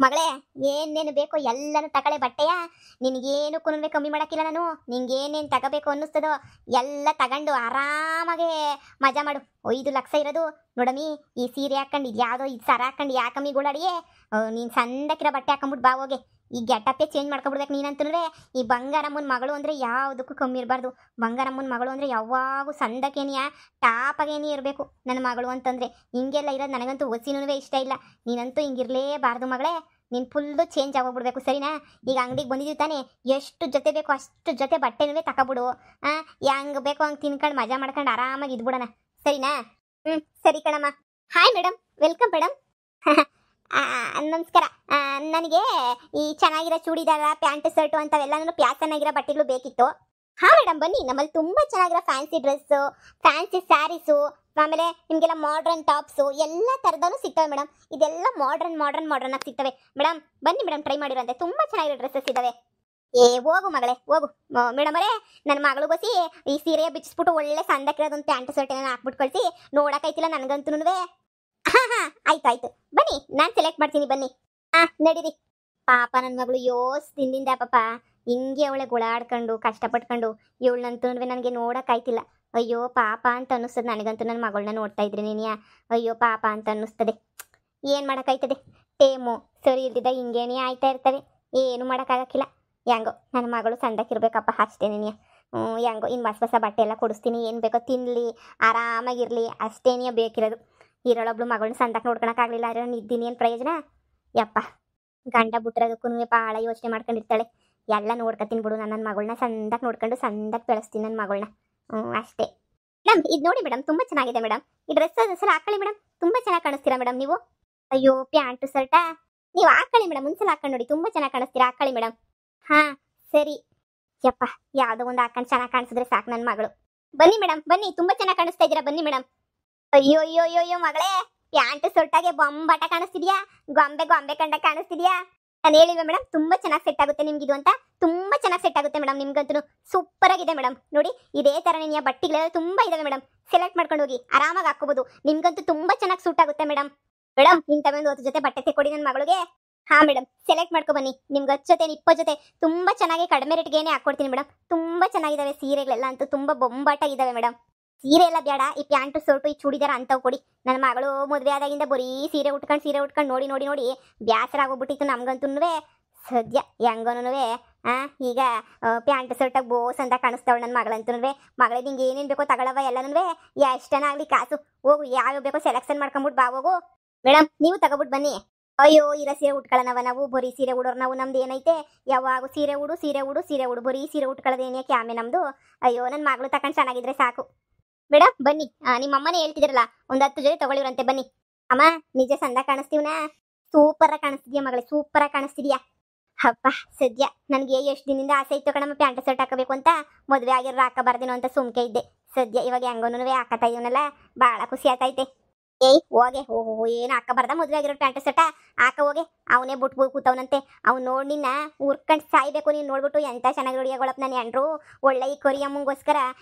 ಮಗಳೇ, ಏನೇನು ಬೇಕೋ ಎಲ್ಲನೂ ತಗೊಳ್ಳೆ ಬಟ್ಟೆಯ. ನಿನಗೇನು ಕುನವೆ ಕಮ್ಮಿ ಮಾಡಕ್ಕಿಲ್ಲ ನಾನು. ನಿಂಗೇನೇನು ತಗೋಬೇಕು ಅನ್ನಿಸ್ತದೋ ಎಲ್ಲ ತಗೊಂಡು ಆರಾಮಾಗೆ ಮಜಾ ಮಾಡು. 5 ಲಕ್ಷ ಇರೋದು ನೋಡಮ್ಮಿ. ಈ ಸೀರೆ ಹಾಕೊಂಡು ಇದು ಯಾವುದೋ ಇದು ಸರ ಹಾಕೊಂಡು ಯಾಕಮ್ಮಿ ಗೋಳಾಡಿಯೇ. ನೀನು ಸಂದಕ್ಕಿರೋ ಬಟ್ಟೆ ಹಾಕೊಂಬಿಟ್ಟು ಬಾ ಹೋಗೆ. ಈ ಗೆಟಪ್ಪೇ ಚೇಂಜ್ ಮಾಡ್ಕೊಬಿಡ್ಬೇಕು ನೀನಂತಂದ್ರೆ. ಈ ಬಂಗಾರಮ್ಮನ ಮಗಳು ಅಂದರೆ ಯಾವುದಕ್ಕೂ ಕಮ್ಮಿ ಇರಬಾರ್ದು. ಬಂಗಾರಮ್ಮನ ಮಗಳು ಅಂದರೆ ಯಾವಾಗೂ ಸಂದಕ್ಕೇನಿಯ ಟಾಪಾಗೇನಿ ಇರಬೇಕು ನನ್ನ ಮಗಳು ಅಂತಂದರೆ. ಹಿಂಗೆಲ್ಲ ಇರೋದು ನನಗಂತೂ ಒಸಿನೂ ಇಷ್ಟ ಇಲ್ಲ. ನೀನಂತೂ ಹಿಂಗಿರಲೇಬಾರ್ದು ಮಗಳೇ. ನೀನು ಫುಲ್ಲು ಚೇಂಜ್ ಆಗೋಗ್ಬಿಡ್ಬೇಕು ಸರಿನಾ. ಈಗ ಅಂಗಡಿಗೆ ಬಂದಿದ್ದೀವಿ ತಾನೇ, ಎಷ್ಟು ಜೊತೆ ಬೇಕೋ ಅಷ್ಟು ಜೊತೆ ಬಟ್ಟೆನೂ ತಗೊಬಿಡು. ಹೆಂಗೆ ಬೇಕೋ ಹಂಗೆ ತಿನ್ಕೊಂಡು ಮಜಾ ಮಾಡ್ಕೊಂಡು ಆರಾಮಾಗಿ ಇದ್ಬಿಡೋಣ ಸರಿನಾ. ಸರಿ ಕಣಮ್ಮ. Hi madam, welcome madam. ನಮಸ್ಕಾರ. ನನಗೆ ಈ ಚೆನ್ನಾಗಿರೋ ಚೂಡಿದಾರ ಪ್ಯಾಂಟ್ ಶರ್ಟು ಅಂಥವೆಲ್ಲನೂ ಪ್ಯಾಸನ್ನಾಗಿರೋ ಬಟ್ಟೆಗಳು ಬೇಕಿತ್ತು. ಹಾಂ ಮೇಡಮ್, ಬನ್ನಿ. ನಮ್ಮಲ್ಲಿ ತುಂಬ ಚೆನ್ನಾಗಿರೋ ಫ್ಯಾನ್ಸಿ ಡ್ರೆಸ್ಸು, ಫ್ಯಾನ್ಸಿ ಸ್ಯಾರೀಸು, ಆಮೇಲೆ ನಿಮಗೆಲ್ಲ ಮಾಡ್ರನ್ ಟಾಪ್ಸು ಎಲ್ಲ ಥರದೂ ಸಿಗ್ತವೆ ಮೇಡಮ್. ಇದೆಲ್ಲ ಮಾಡ್ರನ್ ಆಗಿ ಸಿಗ್ತವೆ ಮೇಡಮ್. ಬನ್ನಿ ಮೇಡಮ್, ಟ್ರೈ ಮಾಡಿರಂತೆ. ತುಂಬ ಚೆನ್ನಾಗಿರೋ ಡ್ರೆಸ್ಸಸ್ ಇದ್ದಾವೆ. ಹೋಗು ಮಗಳೇ ಹೋಗು. ಮೇಡಮ್ ಅವರೇ, ನನ್ನ ಮಗಳಿಗೋಸಿ ಈ ಸೀರೆ ಬಿಚ್ಚಿಸ್ಬಿಟ್ಟು ಒಳ್ಳೆ ಸಂದಕ್ಕಿರೋದೊಂದು ಪ್ಯಾಂಟ್ ಶರ್ಟ್ ಏನೋ ಹಾಕ್ಬಿಟ್ಟು ಕಳಿಸಿ. ನೋಡೋಕ್ಕಾಯ್ತಿಲ್ಲ ನನಗಂತೂ. ಹಾಂ ಆಯ್ತು ಬನ್ನಿ, ನಾನು ಸೆಲೆಕ್ಟ್ ಮಾಡ್ತೀನಿ ಬನ್ನಿ. ನಡೀರಿ. ಪಾಪ ನನ್ನ ಮಗಳು ದಿನದಿಂದ ಪಾಪ ಹಿಂಗೆ ಅವಳೆ ಗುಳಾಡ್ಕೊಂಡು ಕಷ್ಟಪಟ್ಕೊಂಡು ಇವಳನ್ನಂತೂ ನನಗೆ ನೋಡೋಕ್ಕಾಯ್ತಿಲ್ಲ. ಅಯ್ಯೋ ಪಾಪ ಅಂತ ಅನ್ನಿಸ್ತದೆ ನನಗಂತೂ. ನನ್ನ ಮಗಳನ್ನ ನೋಡ್ತಾ ಇದ್ರೆ ನೀನಿಯಾ, ಅಯ್ಯೋ ಪಾಪ ಅಂತ ಅನ್ನಿಸ್ತದೆ. ಏನು ಮಾಡೋಕ್ಕಾಯ್ತದೆ, ಟೇಮು ಸರಿ ಇಲ್ದಿದ್ದ ಹಿಂಗೇನೇ ಆಯ್ತಾ ಇರ್ತವೆ. ಏನು ಮಾಡೋಕ್ಕಾಗಕ್ಕಿಲ್ಲ. ಹೆಂಗೋ ನನ್ನ ಮಗಳು ಸಂದಕ್ಕಿರ್ಬೇಕಪ್ಪ ಅಷ್ಟೇ ನೀನಿಯ. ಹೆಂಗೋ ಇನ್ನು ಹೊಸ ಬಟ್ಟೆ ಎಲ್ಲ ಕೊಡಿಸ್ತೀನಿ. ಏನು ಬೇಕೋ ತಿನ್ನಲಿ, ಆರಾಮಾಗಿರಲಿ ಅಷ್ಟೇನೇ ಬೇಕಿರೋದು. ಇರೋಳೊಬ್ಳು ಮಗಳನ್ನ ಸಂದಕ್ಕೆ ನೋಡ್ಕೊಳಕ್ಕಾಗಲಿಲ್ಲ ಆದರೆ ನಾನು ಇದ್ದೀನಿ ಏನು ಪ್ರಯೋಜನ. ಯಪ್ಪ, ಗಂಡ ಬಿಟ್ಟಿರೋದಕ್ಕೂ ಭಾಳ ಯೋಚನೆ ಮಾಡ್ಕೊಂಡಿರ್ತಾಳೆ. ಎಲ್ಲ ನೋಡ್ಕೊತೀನಿ ಬಿಡು. ನನ್ನ ಮಗಳನ್ನ ಸಂದಕ್ಕೆ ನೋಡ್ಕೊಂಡು ಸಂದಕ್ಕೆ ಬೆಳೆಸ್ತೀನಿ ನನ್ನ ಮಗಳನ್ನ. ಅಷ್ಟೇ ಮೇಡಮ್. ಇದು ನೋಡಿ ಮೇಡಮ್, ತುಂಬ ಚೆನ್ನಾಗಿದೆ ಮೇಡಮ್. ಈ ಡ್ರೆಸ್ ಸಲ ಹಾಕೊಳ್ಳಿ ಮೇಡಮ್, ತುಂಬ ಚೆನ್ನಾಗಿ ಕಾಣಿಸ್ತೀರಾ ಮೇಡಮ್ ನೀವು. ಅಯ್ಯೋ ಪ್ಯಾಂಟು ಶರ್ಟಾ, ನೀವು ಹಾಕೊಳ್ಳಿ ಮೇಡಮ್. ಒಂದ್ಸಲ ಹಾಕೊಂಡು ನೋಡಿ, ತುಂಬ ಚೆನ್ನಾಗಿ ಕಾಣಿಸ್ತೀರಾ. ಹಾಕೊಳ್ಳಿ ಮೇಡಮ್. ಹಾಂ ಸರಿ. ಯಪ್ಪ, ಯಾವುದೋ ಒಂದು ಹಾಕೊಂಡು ಚೆನ್ನಾಗಿ ಕಾಣಿಸಿದ್ರೆ ಸಾಕು ನನ್ನ ಮಗಳು. ಬನ್ನಿ ಮೇಡಮ್, ಬನ್ನಿ. ತುಂಬ ಚೆನ್ನಾಗಿ ಕಾಣಿಸ್ತಾ ಇದ್ದೀರಾ, ಬನ್ನಿ ಮೇಡಮ್. ಅಯ್ಯೋ ಮಗಳೇ, ಪ್ಯಾಂಟ್ ಶರ್ಟಾಗೆ ಬೊಂಬಾಟ ಕಾಣಿಸ್ತಿದ್ಯಾ, ಗೊಂಬೆ ಕಂಡ ಕಾಣಿಸ್ತಿದ್ಯಾ. ನಾನು ಹೇಳಿಲ್ವ ಮೇಡಮ್, ತುಂಬ ಚೆನ್ನಾಗಿ ಸೆಟ್ ಆಗುತ್ತೆ ನಿಮ್ಗೆ ಇದು ಅಂತ. ತುಂಬ ಚೆನ್ನಾಗಿ ಸೆಟ್ ಆಗುತ್ತೆ ಮೇಡಮ್ ನಿಮ್ಗಂತೂ. ಸೂಪರ್ ಆಗಿದೆ ಮೇಡಮ್. ನೋಡಿ ಇದೇ ಥರ ನೀನು ಬಟ್ಟೆಗಳೆಲ್ಲ ತುಂಬ ಇದಾವೆ ಮೇಡಮ್. ಸೆಲೆಕ್ಟ್ ಮಾಡ್ಕೊಂಡು ಹೋಗಿ ಆರಾಮಾಗಿ ಹಾಕೋಬಹುದು. ನಿಮ್ಗಂತೂ ತುಂಬ ಚೆನ್ನಾಗಿ ಸೂಟ್ ಆಗುತ್ತೆ ಮೇಡಮ್. ಮೇಡಮ್ ಇಂಥವೊಂದು 10 ಜೊತೆ ಬಟ್ಟೆ ತೆಕ್ಕೊಡಿ ನನ್ನ ಮಗಳಿಗೆ. ಹಾಂ ಮೇಡಮ್, ಸೆಲೆಕ್ಟ್ ಮಾಡ್ಕೊ ಬನ್ನಿ. ನಿಮ್ಗೆ 10 ಜೊತೆ 20 ಜೊತೆ ತುಂಬ ಚೆನ್ನಾಗಿ ಕಡಿಮೆ ರೇಟ್ಗೇನೆ ಹಾಕ್ಕೊಡ್ತೀನಿ ಮೇಡಮ್. ತುಂಬ ಚೆನ್ನಾಗಿದ್ದಾವೆ ಸೀರೆಗಳೆಲ್ಲ ಅಂತೂ, ತುಂಬ ಬೊಂಬಾಟಾಗಿದ್ದಾವೆ ಮೇಡಮ್. ಸೀರೆ ಎಲ್ಲ ಬೇಡ, ಈ ಪ್ಯಾಂಟು ಶರ್ಟು ಈ ಚೂಡಿದಾರ ಅಂಥವು ಕೊಡಿ. ನನ್ನ ಮಗಳು ಮದುವೆ ಆದಾಗಿಂದ ಬರೀ ಸೀರೆ ಉಟ್ಕೊಂಡು ನೋಡಿ ಬೇಸರ ಆಗೋಗ್ಬಿಟ್ಟಿತ್ತು ನಮ್ಗಂತೂ. ಸದ್ಯ ಹೆಂಗನೂ ಈಗ ಪ್ಯಾಂಟ್ ಶರ್ಟಾಗಿ ಬೋಸ್ ಅಂತ ಕಾಣಿಸ್ತಾವಳು ನನ್ನ ಮಗಳಂತೂ. ಮಗಳಿಗೆ ನಿಂಗೆ ಏನೇನು ಬೇಕೋ ತಗೊಳವ ಎಲ್ಲನೂ. ಎಷ್ಟನಾಗಲಿ ಕಾಸು ಹೋಗು, ಯಾವ್ಯಾವ ಬೇಕೋ ಸೆಲೆಕ್ಷನ್ ಮಾಡ್ಕೊಂಬಿಟ್ಟು ಬಾ ಹೋಗು. ಮೇಡಮ್ ನೀವು ತಗೊಬಿಟ್ಟು ಬನ್ನಿ. ಅಯ್ಯೋ ಇರೋ ಸೀರೆ ಉಟ್ಕೊಳ್ಳೋಣವ ನಾವು, ಬರೀ ಸೀರೆ ಉಡೋರು ನಾವು. ನಮ್ದು ಏನೈತೆ ಯಾವಾಗ ಸೀರೆ ಉಡು ಬರೀ ಸೀರೆ ಉಟ್ಕೊಳ್ಳೋದೇನಕ್ಕೆ ಆಮೆ ನಮ್ಮದು. ಅಯ್ಯೋ ನನ್ನ ಮಗಳು ತಗೊಂಡು ಚೆನ್ನಾಗಿದ್ರೆ ಸಾಕು. ಮೇಡಮ್ ಬನ್ನಿ, ನಿಮ್ಮ ಅಮ್ಮನೇ ಹೇಳ್ತಿದ್ರಲ್ಲ ಒಂದು 10 ಜೊತೆ ತಗೊಳ್ಳಿವ್ರಂತೆ. ಬನ್ನಿ ಅಮ್ಮ, ನಿಜ ಸಂದ ಕಾಣಿಸ್ತೀವನಾ? ಸೂಪರಾಗಿ ಕಾಣಿಸ್ತಿದ್ಯಾ ಮಗಳೇ, ಸೂಪರಾಗಿ ಕಾಣಿಸ್ತಿದ್ಯಾ. ಹಪ್ಪ ಸದ್ಯ ನನಗೆ ಎಷ್ಟು ದಿನದಿಂದ ಆಸೆ ಇತ್ತು ಕಣಮ್ಮ ಪ್ಯಾಂಟ್ ಶರ್ಟ್ ಹಾಕಬೇಕು ಅಂತ. ಮದುವೆ ಆಗಿರೋ ಹಾಕಬಾರ್ದೇನೋ ಅಂತ ಸುಮ್ಕೆ ಇದ್ದೆ. ಸದ್ಯ ಇವಾಗ ಹೆಂಗೋನು ಹಾಕತಾ ಇದೀವನಲ್ಲ, ಭಾಳ ಖುಷಿ ಆಗ್ತೈತೆ. ಹೋಗೆ ಏನು ಹಾಕಬಾರ್ದ ಮದುವೆ ಆಗಿರೋ ಪ್ಯಾಂಟ್ ಶರ್ಟ ಹಾಕ ಹೋಗೆ. ಅವನೇ ಬಿಟ್ಬಿಟ್ಟು ಕೂತವನಂತೆ. ಅವ್ನು ನೋಡಿ ನಿನ್ನ ಉರ್ಕಂಡು ಸಾಯ್ಬೇಕು. ನೀನು ನೋಡ್ಬಿಟ್ಟು ಎಂಥ ಚೆನ್ನಾಗಿ ನೋಡಿಯಾಗೊಳಪ್ಪ ನನ್ನ ಎಂಡ್ರು. ಒಳ್ಳೆ ಈ ಕೊರಿಯಮ್ಮಂಗೋಸ್ಕರ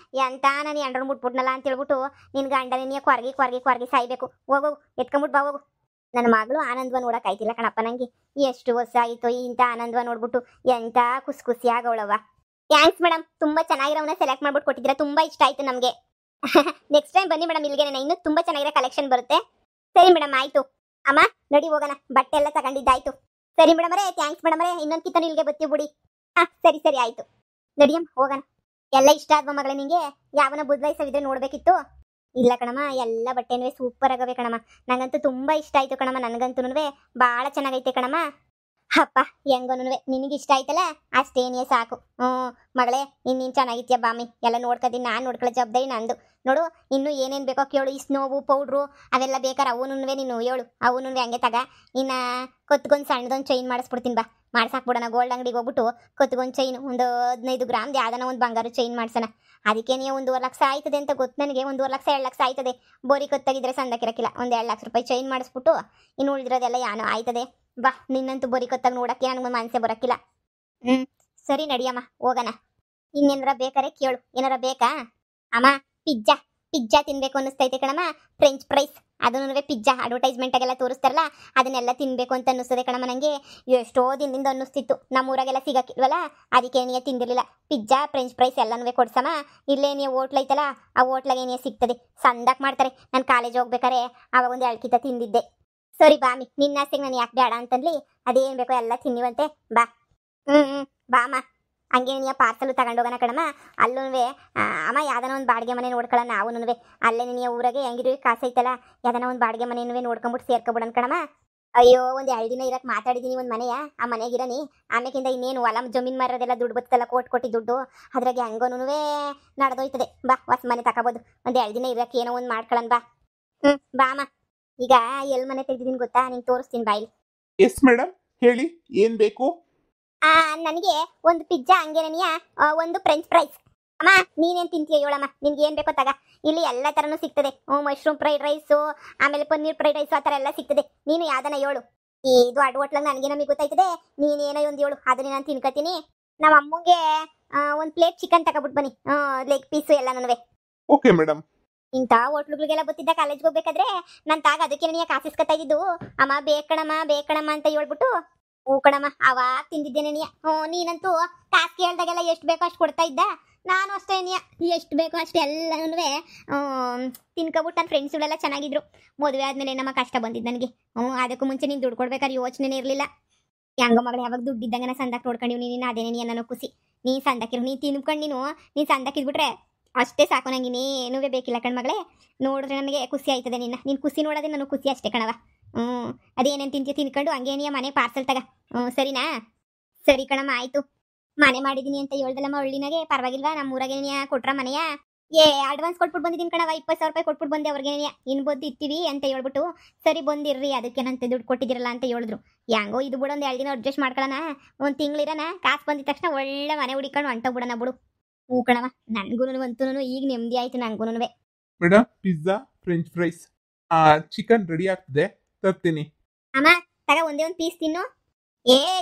ಎಂಥ ನಾನು ಎಂಡ್ರನ್ನ ಬಿಟ್ಬಿಟ್ನಲ್ಲ ಅಂತ ಹೇಳ್ಬಿಟ್ಟು ನಿನ್ನ ಗಂಡನ ನೀ ಕೊರ್ಗಿ ಸಾಯ್ಬೇಕು. ಹೋಗು ಎತ್ಕೊಂಬಿಟ್ಟು ಬಾ ಹೋಗು. ನನ್ನ ಮಗಳು ಆನಂದವ ನೋಡೋಕ್ಕಾಯ್ತಿಲ್ಲ ಕಣಪ್ಪ ನನಗೆ. ಎಷ್ಟು ವರ್ಷ ಆಯಿತು ಇಂಥ ಆನಂದವ ನೋಡ್ಬಿಟ್ಟು. ಎಂಥ ಖುಷಿ ಆಗವಳವ. ಥ್ಯಾಂಕ್ಸ್ ಮೇಡಮ್, ತುಂಬ ಚೆನ್ನಾಗಿರೋವನ್ನ ಸೆಲೆಕ್ಟ್ ಮಾಡ್ಬಿಟ್ಟು ಕೊಟ್ಟಿದ್ದೀರಾ. ತುಂಬ ಇಷ್ಟ ಆಯಿತು ನಮಗೆ. ನೆಕ್ಸ್ಟ್ ಟೈಮ್ ಬನ್ನಿ ಮೇಡಮ್, ಇಲ್ಲಿಗೆ ಇನ್ನೂ ತುಂಬ ಚೆನ್ನಾಗಿರೋ ಕಲೆಕ್ಷನ್ ಬರುತ್ತೆ. ಸರಿ ಮೇಡಮ್ ಆಯಿತು. ಅಮ್ಮ ನಡಿ ಹೋಗೋಣ, ಬಟ್ಟೆ ಎಲ್ಲ ತಗೊಂಡಿದ್ದಾಯ್ತು. ಸರಿ ಮೇಡಮ್ ಅವರೇ, ಥ್ಯಾಂಕ್ಸ್ ಮೇಡಮ್ ಅವರೇ. ಇನ್ನೊಂದು ಕಿತ್ತನು ಇಲ್ಲಿಗೆ ಬರ್ತೀವಿ ಬಿಡಿ. ಸರಿ ಆಯಿತು. ನಡಿಯಮ್ಮ ಹೋಗೋಣ. ಎಲ್ಲ ಇಷ್ಟ ಆದ್ವ ಮಗಳೇ ನಿಂಗೆ? ಯಾವನ ಬುದ್ಧೈಸವಿದ್ರೆ ನೋಡಬೇಕಿತ್ತು. ಇಲ್ಲ ಕಣಮ್ಮ, ಎಲ್ಲ ಬಟ್ಟೆನೂ ಸೂಪರ್ ಆಗವೆ ಕಣಮ್ಮ. ನನಗಂತೂ ತುಂಬ ಇಷ್ಟ ಆಯಿತು ಕಣಮ್ಮ. ನನಗಂತೂ ಭಾಳ ಚೆನ್ನಾಗೈತೆ ಕಣಮ್ಮ. ಅಪ್ಪ ಹೆಂಗೋನು ನಿನಗೆ ಇಷ್ಟ ಆಯ್ತಲ್ಲ ಅಷ್ಟೇನೇ ಸಾಕು. ಮಗಳೇ ನೀನು ಚೆನ್ನಾಗಿತ್ಯಾ ಬಾಮಿ. ಎಲ್ಲ ನೋಡ್ಕೊತೀನಿ, ನಾನು ನೋಡ್ಕೊಳ್ಳೋ ಜವಾಬ್ದಾರಿ ನಂದು. ನೋಡು ಇನ್ನೂ ಏನೇನು ಬೇಕೋ ಕೇಳು. ಈ ಸ್ನೋವು ಪೌಡ್ರು ಅವೆಲ್ಲ ಬೇಕಾರೆ ಅವನು ನೀನು ಹೇಳು. ಅವನು ಹಂಗೆ ತಗ. ಇನ್ನು ಕೊತ್ಗೊಂದು ಸಣ್ಣದೊಂದು ಚೈನ್ ಮಾಡಿಸ್ಬಿಡ್ತೀನಿ ಬಾ. ಮಾಡ್ಸಾಕ್ಬಿಡೋಣ ಗೋಲ್ಡ್ ಅಂಗಡಿಗೆ ಹೋಗ್ಬಿಟ್ಟು ಕೊತ್ಗೊಂದು ಚೈನ್ ಒಂದು 15 ಗ್ರಾಮ್ದು ಯಾವ್ದಾನ ಒಂದು ಬಂಗಾರ ಚೈನ್ ಮಾಡ್ಸೋಣ. ಅದಕ್ಕೆ ನೀವು 1.5 ಲಕ್ಷ ಆಯ್ತದೆ ಅಂತ ಗೊತ್ತು ನನಗೆ. 1.5 ಲಕ್ಷ 2 ಲಕ್ಷ ಆಯ್ತದೆ. ಬೋರಿ ಕೊತ್ತಾಗಿದ್ರೆ ಸಂದಕ್ಕಿರಕ್ಕಿಲ್ಲ. ಒಂದು 2 ಲಕ್ಷ ರೂಪಾಯಿ ಚೈನ್ ಮಾಡಿಸ್ಬಿಟ್ಟು ಇನ್ನು ಉಳಿದಿರೋದೆಲ್ಲ ಏನೋ ಆಯ್ತದೆ. ಬಾ, ನಿನ್ನಂತೂ ಬರೀ ಕೊತ್ತಾಗ ನೋಡಕ್ಕೆ ನನಗೆ ಮನಸ್ಸೇ ಬರೋಕ್ಕಿಲ್ಲ. ಸರಿ ನಡಿಯಮ್ಮ ಹೋಗೋಣ. ಇನ್ನೇನಾರ ಬೇಕಾರೆ ಕೇಳು. ಏನಾರ ಬೇಕಾ ಅಮ್ಮ? ಪಿಜ್ಜಾ ತಿನ್ಬೇಕು ಅನ್ನಿಸ್ತೈತೆ ಕಣಮ್ಮ. ಫ್ರೆಂಚ್ ಫ್ರೈಸ್ ಅದನ್ನು ಪಿಜ್ಜಾ ಅಡ್ವರ್ಟೈಸ್ಮೆಂಟಾಗೆಲ್ಲ ತೋರಿಸ್ತಾರಲ್ಲ ಅದನ್ನೆಲ್ಲ ತಿನ್ಬೇಕು ಅಂತ ಅನ್ನಿಸ್ತದೆ ಕಣಮ್ಮ ನನಗೆ. ಎಷ್ಟೋ ದಿನದಿಂದ ಅನ್ನಿಸ್ತಿತ್ತು, ನಮ್ಮೂರಾಗೆಲ್ಲ ಸಿಗಕ್ಕಿಲ್ವಲ್ಲ, ಅದಕ್ಕೆ ನೀ ತಿಂದಿರಲಿಲ್ಲ. ಪಿಜ್ಜಾ ಫ್ರೆಂಚ್ ಫ್ರೈಸ್ ಎಲ್ಲನೂ ಕೊಡ್ಸಮ್ಮ. ಇಲ್ಲೇ ನೀವು ಹೋಟ್ಲ್ ಐತಲ್ಲ, ಆ ಹೋಟ್ಲಾಗೆ ಏನೇ ಸಿಗ್ತದೆ, ಸಂದಾಕ್ ಮಾಡ್ತಾರೆ. ನಾನು ಕಾಲೇಜ್ ಹೋಗ್ಬೇಕಾರೆ ಅವಾಗ ಒಂದು 2 ಕಿತ ತಿಂದಿದ್ದೆ. ಸರಿ ಬಾಮಿ, ನಿನ್ನ ಆಸೆಗೆ ನಾನು ಯಾಕೆ ಬೇಡ ಅಂತನ್ಲಿ, ಅದೇನು ಬೇಕೋ ಎಲ್ಲ ತಿನ್ನಿವಂತೆ ಬಾ. ಬಾಮ, ಹಂಗೆ ನೀ ಪಾರ್ಸಲ್ ತಗೊಂಡೋಗೋಣ ಕಣಮ್ಮ. ಅಲ್ಲೂ ಅಮ್ಮ ಯಾವ್ದಾನ ಒಂದು ಬಾಡಿಗೆ ಮನೆ ನೋಡ್ಕೊಳ್ಳ, ನಾವು ಅಲ್ಲೇ ನೀ ಊರಾಗೆ ಹೆಂಗಿರು ಕಾಸು ಐತಲ್ಲ, ಯಾವ್ದಾನ ಒಂದು ಬಾಡಿಗೆ ಮನೆ ನೋಡ್ಕೊಂಬಿಟ್ಟು ಸೇರ್ಕೊಬಿಡೋಣ ಕಣಮ್ಮ. ಅಯ್ಯೋ, ಒಂದು 2 ದಿನ ಇರಕ್ಕೆ ಮಾತಾಡಿದೀನಿ ಒಂದು ಮನೆಯ, ಆ ಮನೆಗಿರನಿ. ಆಮೇಕಿಂದ ಇನ್ನೇನು ಹೊಲ ಜಮೀನು ಮಾರೋದೆಲ್ಲ ದುಡ್ಡು ಬತ್ತಲ್ಲ, ಕೊಟ್ಟು ದುಡ್ಡು, ಅದ್ರಾಗೆ ಹೆಂಗೋನು ನಡೆದೋಯ್ತದೆ. ಬಾ, ಹೊಸ ಮನೆ ತಗೋಬೋದು. ಒಂದು 2 ದಿನ ಇರಕ್ಕೆ ಏನೋ ಒಂದು ಮಾಡ್ಕೊಳ್ಳೋಣ ಬಾ. ಬಾಮ, ಈಗ ಎಲ್ಲಿ ಮನೆ ತೆಗ್ದಿದ್ದೀನಿ ಗೊತ್ತಾ, ನಿಂಗೆ ತೋರಿಸ್ತೀನಿ ಬಾಯಿಲಿ. ಎಸ್ ಮೇಡಮ್, ಹೇಳಿ ಏನ್ ಬೇಕು? ನನಗೆ ಒಂದು ಪಿಜ್ಜಾ ಹಂಗೇನಿಯ, ಒಂದು ಫ್ರೆಂಚ್ ಫ್ರೈಸ್. ಅಮ್ಮ, ನೀನೇನು ತಿಂತೀಯ ಹೇಳಮ್ಮ, ನಿನ್ಗೆ ಏನು ಬೇಕೋ ತಗ. ಇಲ್ಲಿ ಎಲ್ಲ ಥರನೂ ಸಿಗ್ತದೆ. ಮಶ್ರೂಮ್ ಫ್ರೈಡ್ ರೈಸು, ಆಮೇಲೆ ಪನ್ನೀರ್ ಫ್ರೈಡ್ ರೈಸು, ಆ ಥರ ಎಲ್ಲ ಸಿಗ್ತದೆ. ನೀನು ಯಾವ್ದನ ಹೇಳು. ಇದು ಅಡ್ವಟ್ಲಾಗ ನನಗೆ ನಮಗೆ ಗೊತ್ತಾಯ್ತದೆ. ನೀನೇನೋ ಒಂದು ಹೇಳು, ಅದನ್ನೇ ನಾನು ತಿನ್ಕೋತೀನಿ. ನಮ್ಮ ಅಮ್ಮಂಗೆ ಒಂದು ಪ್ಲೇಟ್ ಚಿಕನ್ ತಗೊಬಿಟ್ಟು ಬನ್ನಿ, ಲೆಗ್ ಪೀಸು ಎಲ್ಲ ನನವೆ. Okay madam. ಇಂಥ ಹೋಟ್ಲುಗಳಿಗೆಲ್ಲ ಗೊತ್ತಿದ್ದ ಕಾಲೇಜ್ಗೆ ಹೋಗ್ಬೇಕಾದ್ರೆ ನಾನು ತಾಗ ಅದಕ್ಕೆ ನೀನು ಕಾಸಿಸ್ಕೊತಾ ಇದ್ದಿದ್ದು. ಅಮ್ಮ ಬೇಕಣಮ್ಮ ಅಂತ ಹೇಳ್ಬಿಟ್ಟು, ಹೂ ಕಣಮ್ಮ, ಅವಾಗ ತಿಂದಿದ್ದೇನೆ ನೀನಂತೂ ಕಾಸು ಕೇಳ್ದಾಗೆಲ್ಲ ಎಷ್ಟು ಬೇಕೋ ಅಷ್ಟು ಕೊಡ್ತಾ ಇದ್ದ. ನಾನು ಅಷ್ಟೇ ಎಷ್ಟು ಬೇಕೋ ಅಷ್ಟು ಎಲ್ಲನೂ ತಿನ್ಕೊಬಿಟ್ಟು ನನ್ನ ಫ್ರೆಂಡ್ಸ್ಗಳೆಲ್ಲ ಚೆನ್ನಾಗಿದ್ರು. ಮದುವೆ ಆದಮೇಲೆ ನಮ್ಮ ಕಷ್ಟ ಬಂದಿದ್ದು ನನಗೆ. ಅದಕ್ಕೂ ಮುಂಚೆ ನೀನು ದುಡ್ಡು ಕೊಡ್ಬೇಕಾದ್ರೆ ಯೋಚನೆ ಇರಲಿಲ್ಲ. ಹೆಂಗೋ ಮಗಳು, ಯಾವಾಗ ದುಡ್ಡು ಇದ್ದಂಗೆ ನಾನು ಸಂದಾಕ್ ನೋಡ್ಕೊಂಡಿವ್ ನೀನು, ಅದೇನೇ ಅನ್ನೋ ಖುಷಿ. ನೀನು ಸಂದಾಕಿರು, ನೀನು ತಿನ್ಕೊಂಡು ನೀನು ಸಂದಾಕಿದ್ಬಿಟ್ರೆ ಅಷ್ಟೇ ಸಾಕು. ನಂಗೆ ಇನ್ನೇನೂ ಬೇಕಿಲ್ಲ ಕಣ್ಮಗಳೇ. ನೋಡಿದ್ರೆ ನನಗೆ ಖುಷಿ ಆಯ್ತದೆ. ನೀನು ಖುಷಿ ನೋಡೋದೇ ನನಗೆ ಖುಷಿ ಅಷ್ಟೇ ಕಣವ. ಅದೇನೇನು ತಿಂತೀಯ ತಿನ್ಕೊಂಡು ಹಂಗೇನಿಯ ಮನೆ ಪಾರ್ಸಲ್ ತಗ. ಸರಿನಾ? ಸರಿ ಕಣಮ್ಮ, ಆಯಿತು. ಮನೆ ಮಾಡಿದ್ದೀನಿ ಅಂತ ಹೇಳ್ದಲ್ಲಮ್ಮ ಹಳ್ಳಿನಾಗೆ, ಪರವಾಗಿಲ್ವಾ? ನಮ್ಮ ಊರಾಗೆ ಕೊಟ್ರ ಮನೆಯ? ಅಡ್ವಾನ್ಸ್ ಕೊಟ್ಬಿಟ್ಟು ಬಂದಿದ್ದೀನಿ ಕಣವ, 20,000 ರೂಪಾಯಿ ಕೊಟ್ಬಿಟ್ಟು ಬಂದೆ ಅವ್ರಿಗೆ. ಇನ್ನು ಬಂದು ಇರ್ತೀವಿ ಅಂತ ಹೇಳ್ಬಿಟ್ಟು, ಸರಿ ಬಂದಿರ್ರಿ, ಅದಕ್ಕೇನಂತೆ ದುಡ್ಡು ಕೊಟ್ಟಿದ್ದೀರಲ್ಲ ಅಂತ ಹೇಳಿದ್ರು. ಹೆಂಗೋ ಇದು ಬಿಡು, ಒಂದು 2 ದಿನ ಅಡ್ಜಸ್ಟ್ ಮಾಡ್ಕೊಳ್ಳೋಣ, ಒಂದು ತಿಂಗಳಿರೋಣ. ಕಾಸು ಬಂದಿದ ತಕ್ಷಣ ಒಳ್ಳೆ ಮನೆ ಹುಡಿಕೊಂಡು ಹೊಂಟೋಗ್ಬಿಡೋಣ ಬಿಡು. ಹೂ ಕಣವ, ನನಗೂ ಅಂತೂ ಈಗ ನೆಮ್ಮದಿ ಆಯ್ತು ನನಗೂ. Madam, pizza French fries chicken ready ಆಗ್ತದೆ, ತರ್ತೀನಿ. ಅಮ್ಮ, ತಗ ಒಂದೇ ಒಂದು ಪೀಸ್ ತಿನ್ನು.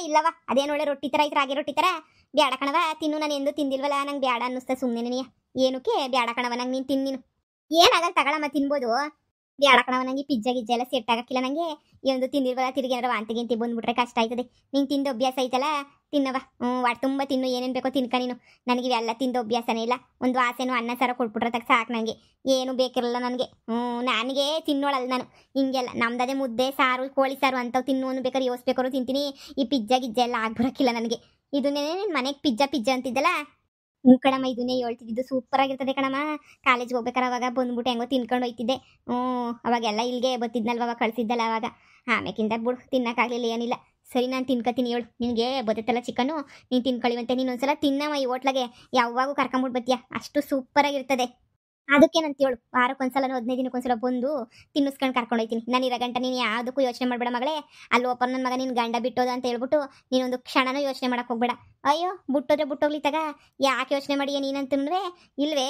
ಇಲ್ಲವ, ಅದೇನು ಒಳ್ಳೆ ರೊಟ್ಟಿ ಥರ ಐತೆ, ರಾಗಿ ರೊಟ್ಟಿ ಥರ. ಬ್ಯಾಡ ಕಣವ, ತಿನ್ನು. ನಾನು ಎಂದು ತಿಂದಿಲ್ವಲ್ಲ, ನಂಗೆ ಬ್ಯಾಡ ಅನ್ನಿಸ್ತಾ ಸುಮ್ಮನೆ. ಏನಕ್ಕೆ ಬ್ಯಾಡ ಕಣವ, ನಂಗೆ ನೀನು ತಿನ್ನು. ಏನಾಗಲ್ಲ ತಗೊಳಮ್ಮ, ತಿನ್ಬೋದು. ಬ್ಯಾಡ ಕಣವ, ನಂಗೆ ಪಿಜ್ಜಾ ಗಿಜ್ಜಾ ಎಲ್ಲ ಸೆಟ್ ಆಗಕ್ಕಿಲ್ಲ. ನನಗೆ ಒಂದು ತಿಂದಿಲ್ವಲ್ಲ, ತಿರುಗಿ ಏನಾರ ವಾಂತಿ ಗಿಂತಿ ಬಂದ್ಬಿಟ್ರೆ ಕಷ್ಟ ಆಯ್ತದೆ. ನಿಂಗೆ ತಿಂದು ಅಭ್ಯಾಸ ಐತಲ್ಲ, ತಿನ್ನವ. ವಾಟ್ ತುಂಬ ತಿನ್ನು, ಏನೇನು ಬೇಕೋ ತಿನ್ಕ ನೀನು. ನನಗೆ ಇವೆಲ್ಲ ತಿಂದು ಅಭ್ಯಾಸನೇ ಇಲ್ಲ. ಒಂದು ಆಸೆನೂ ಅನ್ನ ಸಾರ ಕೊಟ್ಬಿಟ್ರೆ ತಕ್ಕ ಸಾಕು ನನಗೆ, ಏನು ಬೇಕಿರಲ್ಲ ನನಗೆ. ನನಗೆ ತಿನ್ನೋಳಲ್ಲ ನಾನು ಹಿಂಗೆಲ್ಲ. ನಮ್ದದೇ ಮುದ್ದೆ ಸಾರು, ಕೋಳಿ ಸಾರು ಅಂಥವು ತಿನ್ನು ಬೇಕಾದ್ರೆ ಯೋಚಿಸ್ಬೇಕಾದ್ರು ತಿಂತೀನಿ. ಈ ಪಿಜ್ಜಾ ಗಿಜ್ಜಾ ಎಲ್ಲ ಆಗ್ಬರಕ್ಕಿಲ್ಲ ನನಗೆ. ಇದನ್ನೇ ನಿನ್ನ ಮನೆಗೆ ಪಿಜ್ಜಾ ಅಂತಿದ್ದಲ್ಲ. ಕಣಮ್ಮ, ಇದನ್ನೇ ಹೇಳ್ತಿದ್ದು. ಸೂಪರ್ ಆಗಿರ್ತದೆ ಕಣಮ್ಮ. ಕಾಲೇಜ್ಗೆ ಹೋಗ್ಬೇಕಾರೆ ಅವಾಗ ಬಂದ್ಬಿಟ್ಟು ಹೆಂಗೋ ತಿನ್ಕೊಂಡು ಹೋಯ್ತಿದ್ದೆ. ಅವಾಗೆಲ್ಲ ಇಲ್ಲಿಗೆ ಬತ್ತಿದ್ನಲ್ವ, ಅವಾಗ ಕಳಿಸಿದ್ದಲ್ಲ ಅವಾಗ. ಆಮೇಕಿಂತ ಬಿಡು, ತಿನ್ನಕ್ಕಾಗಲಿಲ್ಲ, ಏನಿಲ್ಲ. ಸರಿ, ನಾನು ತಿನ್ಕೊತೀನಿ ಹೇಳು. ನಿನಗೆ ಬದುತ್ತಲ್ಲ ಚಿಕನ್ನು, ನೀನು ತಿನ್ಕೊಳ್ಳಿವಂತೆ. ನೀನು ಒಂದ್ಸಲ ತಿನ್ನವ ಈ ಹೋಟ್ಲಾಗೆ, ಯಾವಾಗೂ ಕರ್ಕೊಂಬಿಟ್ಟು ಬತ್ತೀಯ, ಅಷ್ಟು ಸೂಪರಾಗಿರ್ತದೆ. ಅದಕ್ಕೇನಂತ ಹೇಳು, ವಾರಕ್ಕೊಂದ್ಸಲ 15 ದಿನಕ್ಕೊಂದ್ಸಲ ಬಂದು ತಿನ್ನಿಸ್ಕೊಂಡು ಕರ್ಕೊಂಡು ಹೋಯ್ತೀನಿ. ನಾನು ಇರೋ ಗಂಟ ನೀನು ಯಾವುದಕ್ಕೂ ಯೋಚನೆ ಮಾಡಬೇಡ ಮಗಳೇ. ಅಲ್ಲಿ ಓಪನ್ ನನ್ನ ಮಗ ನಿನ್ನ ಗಂಡ ಬಿಟ್ಟೋದ ಅಂತ ಹೇಳ್ಬಿಟ್ಟು ನೀನೊಂದು ಕ್ಷಣನೂ ಯೋಚನೆ ಮಾಡಕ್ಕೆ ಹೋಗ್ಬೇಡ. ಅಯ್ಯೋ, ಬಿಟ್ಟೋಗ್ಲಿ ತಗ, ಯಾಕೆ ಯೋಚನೆ ಮಾಡಿಯ ನೀನಂತಂದ್ರೆ ಇಲ್ವೇ?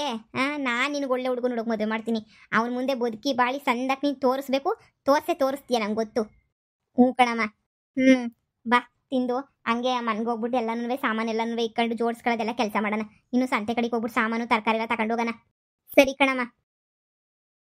ನಾನು ನಿನಗೆ ಒಳ್ಳೆ ಹುಡುಗನ ಹುಡುಗ ಮದುವೆ ಮಾಡ್ತೀನಿ. ಅವನ ಮುಂದೆ ಬದುಕಿ ಬಾಳಿ ಸಂದಕ್ಕೆ ನೀನು ತೋರಿಸ್ಬೇಕು. ತೋರಿಸ್ತೀಯ, ನಂಗೆ ಗೊತ್ತು. ಕಣಮ್ಮ. ಬಾ, ತಿಂದು ಹಂಗೆ ಮನೆಗೆ ಹೋಗ್ಬಿಟ್ಟು ಎಲ್ಲನೂ ಸಾಮಾನೆಲ್ಲನೂ ಇಕ್ಕೊಂಡು ಜೋಡಿಸ್ಕೊಳ್ಳೋದೆಲ್ಲ ಕೆಲಸ ಮಾಡೋಣ. ಇನ್ನು ಸಂತೆ ಕಡೆಗೆ ಹೋಗ್ಬಿಟ್ಟು ಸಾಮಾನು ತರಕಾರಿ ಎಲ್ಲ ತಗೊಂಡು ಹೋಗೋಣ. ಸರಿ ಕಣಮ್ಮ.